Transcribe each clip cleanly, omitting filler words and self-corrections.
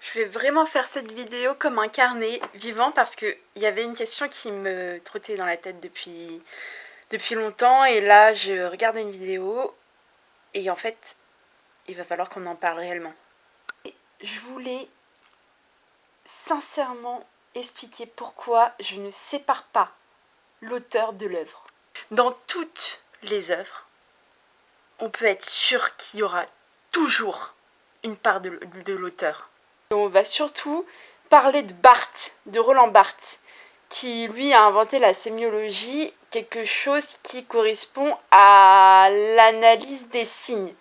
Je vais vraiment faire cette vidéo comme un carnet vivant parce qu'il y avait une question qui me trottait dans la tête depuis longtemps et là je regardais une vidéo et en fait il va falloir qu'on en parle réellement. Je voulais sincèrement expliquer pourquoi je ne sépare pas l'auteur de l'œuvre. Dans toutes les œuvres, on peut être sûr qu'il y aura toujours une part de l'auteur. On va surtout parler de Barthes, de Roland Barthes, qui lui a inventé la sémiologie, quelque chose qui correspond à l'analyse des signes.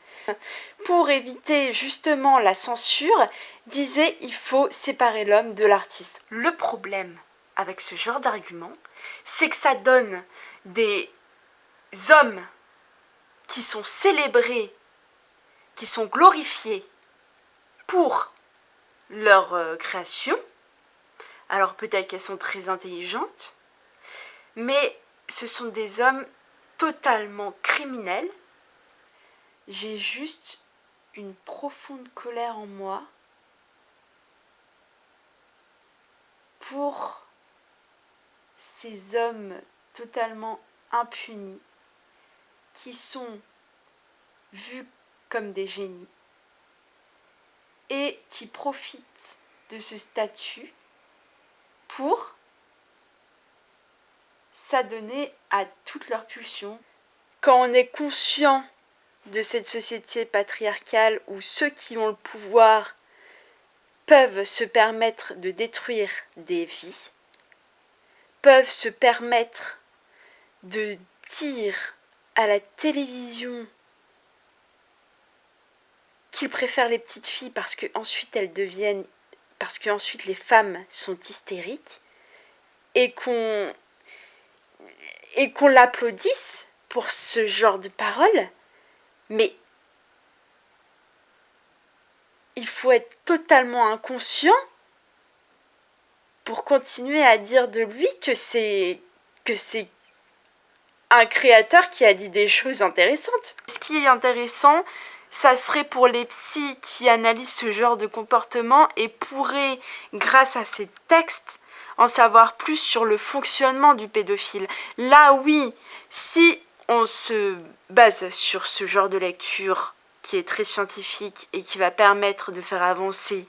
Pour éviter justement la censure, disait il faut séparer l'homme de l'artiste. Le problème avec ce genre d'argument, c'est que ça donne des hommes qui sont célébrés, qui sont glorifiés pour leur création. Alors peut-être qu'elles sont très intelligentes, mais ce sont des hommes totalement criminels. J'ai juste une profonde colère en moi pour ces hommes totalement impunis qui sont vus comme des génies et qui profitent de ce statut pour s'adonner à toutes leurs pulsions. Quand on est conscient de cette société patriarcale où ceux qui ont le pouvoir peuvent se permettre de détruire des vies, peuvent se permettre de dire à la télévision qu'ils préfèrent les petites filles parce qu'ensuite les femmes sont hystériques et qu'on l'applaudisse pour ce genre de paroles, mais il faut être totalement inconscient pour continuer à dire de lui que c'est un créateur qui a dit des choses intéressantes. Ce qui est intéressant, ça serait pour les psys qui analysent ce genre de comportement et pourraient, grâce à ces textes, en savoir plus sur le fonctionnement du pédophile. Là, oui, si on se base sur ce genre de lecture qui est très scientifique et qui va permettre de faire avancer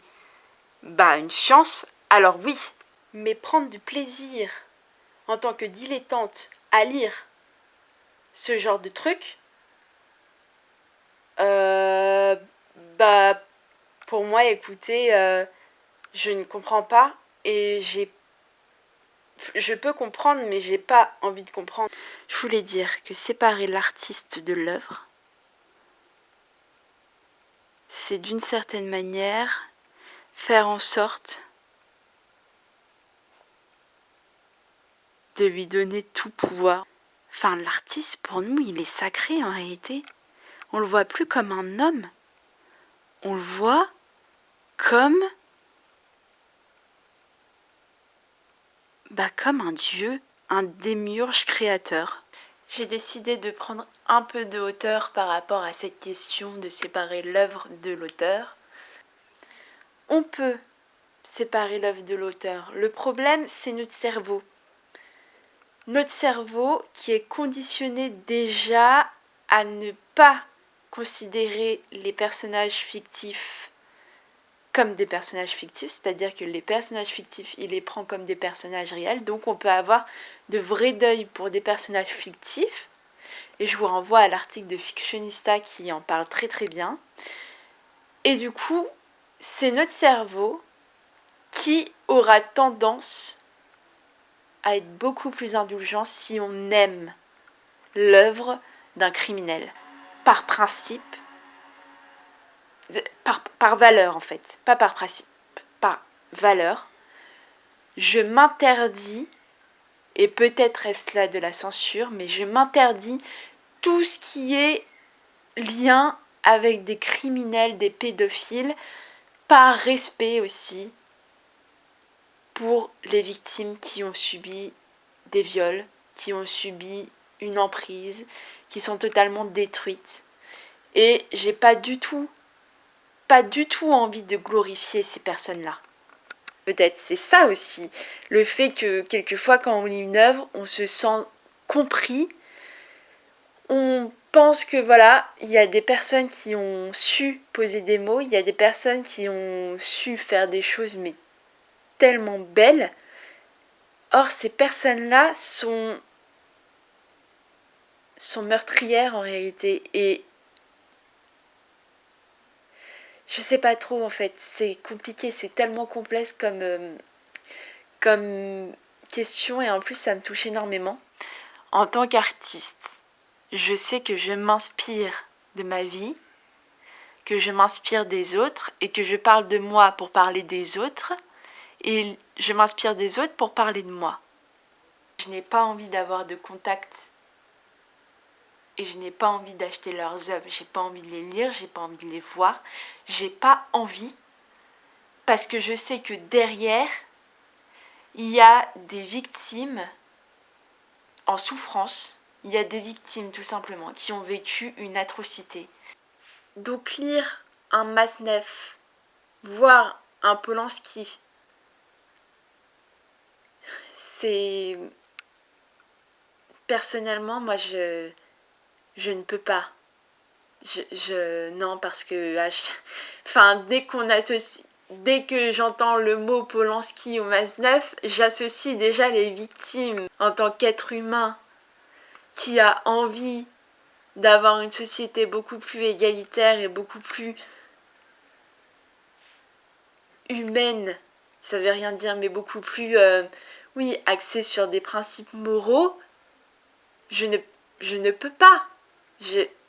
une science, alors oui. Mais prendre du plaisir en tant que dilettante à lire ce genre de truc, pour moi, écoutez, je ne comprends pas et je peux comprendre, mais j'ai pas envie de comprendre. Je voulais dire que séparer l'artiste de l'œuvre, c'est d'une certaine manière faire en sorte de lui donner tout pouvoir. Enfin, l'artiste, pour nous, il est sacré en réalité. On le voit plus comme un homme. On le voit comme un dieu, un démiurge créateur. J'ai décidé de prendre un peu de hauteur par rapport à cette question de séparer l'œuvre de l'auteur. On peut séparer l'œuvre de l'auteur. Le problème, c'est notre cerveau. Notre cerveau qui est conditionné déjà à ne pas considérer les personnages fictifs comme des personnages fictifs, c'est-à-dire que les personnages fictifs, il les prend comme des personnages réels, donc on peut avoir de vrais deuils pour des personnages fictifs, et je vous renvoie à l'article de Fictionista qui en parle très très bien, et du coup, c'est notre cerveau qui aura tendance à être beaucoup plus indulgent si on aime l'œuvre d'un criminel, par principe, par valeur en fait, pas par principe, par valeur. Je m'interdis, et peut-être est-ce là de la censure, mais je m'interdis tout ce qui est lien avec des criminels, des pédophiles, par respect aussi pour les victimes qui ont subi des viols, qui ont subi une emprise, qui sont totalement détruites. Et j'ai pas du tout pas du tout envie de glorifier ces personnes-là. Peut-être c'est ça aussi, le fait que quelquefois quand on lit une œuvre, on se sent compris, on pense que voilà, il y a des personnes qui ont su poser des mots, il y a des personnes qui ont su faire des choses mais tellement belles. Or ces personnes-là sont meurtrières en réalité et je sais pas trop en fait, c'est compliqué, c'est tellement complexe comme question et en plus ça me touche énormément. En tant qu'artiste, je sais que je m'inspire de ma vie, que je m'inspire des autres et que je parle de moi pour parler des autres et je m'inspire des autres pour parler de moi. Je n'ai pas envie d'avoir de contact et je n'ai pas envie d'acheter leurs œuvres, j'ai pas envie de les lire, j'ai pas envie de les voir, j'ai pas envie parce que je sais que derrière, il y a des victimes en souffrance, il y a des victimes tout simplement qui ont vécu une atrocité. Donc lire un Masnev, voir un Polanski, c'est... Personnellement, moi je ne peux pas. Non, parce que dès que j'entends le mot Polanski ou Masnev, j'associe déjà les victimes en tant qu'être humain qui a envie d'avoir une société beaucoup plus égalitaire et beaucoup plus humaine, ça veut rien dire, mais beaucoup plus, axée sur des principes moraux, je ne peux pas.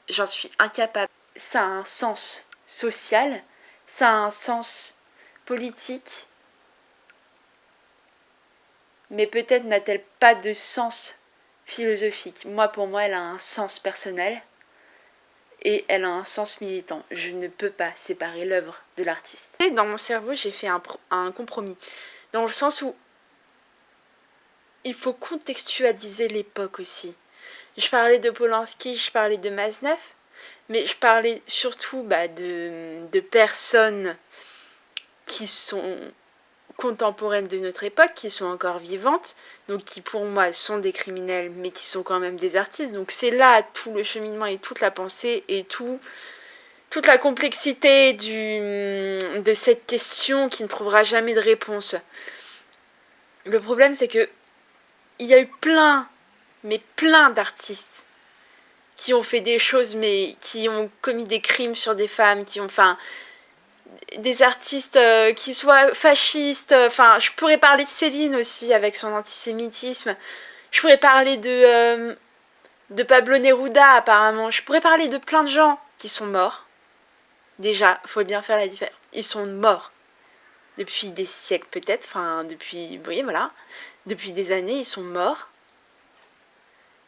J'en suis incapable. Ça a un sens social, ça a un sens politique, mais peut-être n'a-t-elle pas de sens philosophique. Pour moi, elle a un sens personnel et elle a un sens militant. Je ne peux pas séparer l'œuvre de l'artiste. Et dans mon cerveau, j'ai fait un compromis, dans le sens où il faut contextualiser l'époque aussi. Je parlais de Polanski, je parlais de Masnev, mais je parlais surtout de personnes qui sont contemporaines de notre époque, qui sont encore vivantes, donc qui pour moi sont des criminels, mais qui sont quand même des artistes. Donc c'est là tout le cheminement et toute la pensée et toute la complexité de cette question qui ne trouvera jamais de réponse. Le problème, c'est que il y a eu plein d'artistes qui ont fait des choses, mais qui ont commis des crimes sur des femmes, des artistes qui soient fascistes. Je pourrais parler de Céline aussi, avec son antisémitisme. Je pourrais parler de Pablo Neruda, apparemment. Je pourrais parler de plein de gens qui sont morts. Déjà, il faut bien faire la différence. Ils sont morts depuis des siècles, peut-être. Depuis des années, ils sont morts.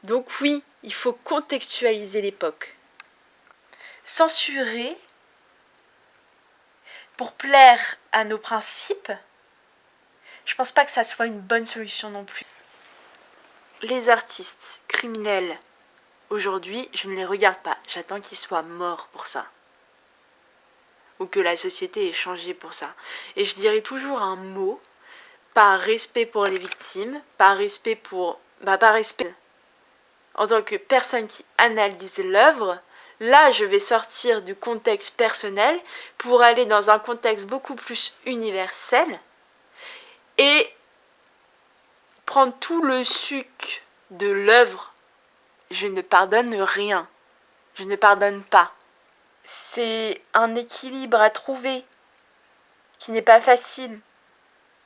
Donc oui, il faut contextualiser l'époque. Censurer pour plaire à nos principes, je pense pas que ça soit une bonne solution non plus. Les artistes criminels, aujourd'hui, je ne les regarde pas. J'attends qu'ils soient morts pour ça. Ou que la société ait changé pour ça. Et je dirais toujours un mot, par respect pour les victimes, par respect en tant que personne qui analyse l'œuvre. Là, je vais sortir du contexte personnel pour aller dans un contexte beaucoup plus universel et prendre tout le sucre de l'œuvre. Je ne pardonne rien. Je ne pardonne pas. C'est un équilibre à trouver qui n'est pas facile.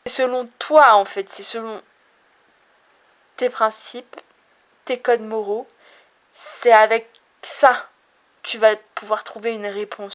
C'est selon toi, en fait. C'est selon tes principes, tes codes moraux. C'est avec ça que tu vas pouvoir trouver une réponse.